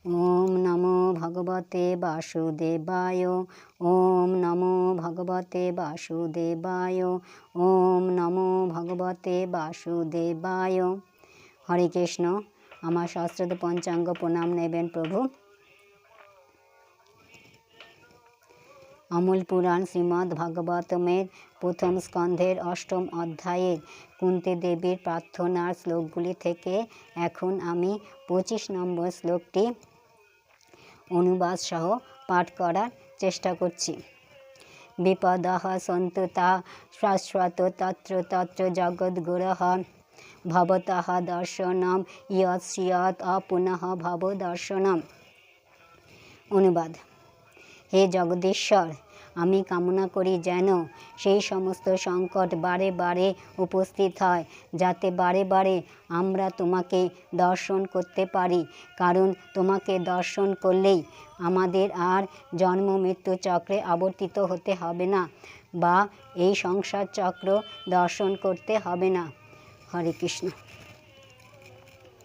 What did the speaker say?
ওম নমো ভগবতে বাসুদেবায়। ওম নমো ভগবতে বাসুদেবায়। ওম নমো ভগবতে বাসুদেবায়। হরে কৃষ্ণ। আমার শাস্ত্রত পঞ্চাঙ্গ প্রণাম নেবেন প্রভু। অমূল পুরাণ শ্রীমদ্ ভাগবতমের প্রথম স্কন্ধের অষ্টম অধ্যায়ের কুন্তী দেবীর প্রার্থনার শ্লোকগুলি থেকে এখন আমি 25 নম্বর শ্লোকটি অনুবাদ সহ পাঠ করার চেষ্টা করছি। বিপদঃ সন্তু তা শাশ্বত তত্র তত্র জগদ্গুরুঃ ভবতঃ দর্শনম ইয়ৎ স্যাৎ অপুনঃ ভব দর্শনম। অনুবাদ: হে জগদীশ্বর, আমি কামনা করি যেন সেই সমস্ত সংকট বারে বারে উপস্থিত হয়, যাতে বারে বারে আমরা তোমাকে দর্শন করতে পারি। কারণ তোমাকে দর্শন করলেই আমাদের আর জন্ম মৃত্যু চক্রে আবর্তিত হতে হবে না, বা এই সংসার চক্র দর্শন করতে হবে না। হরে কৃষ্ণ।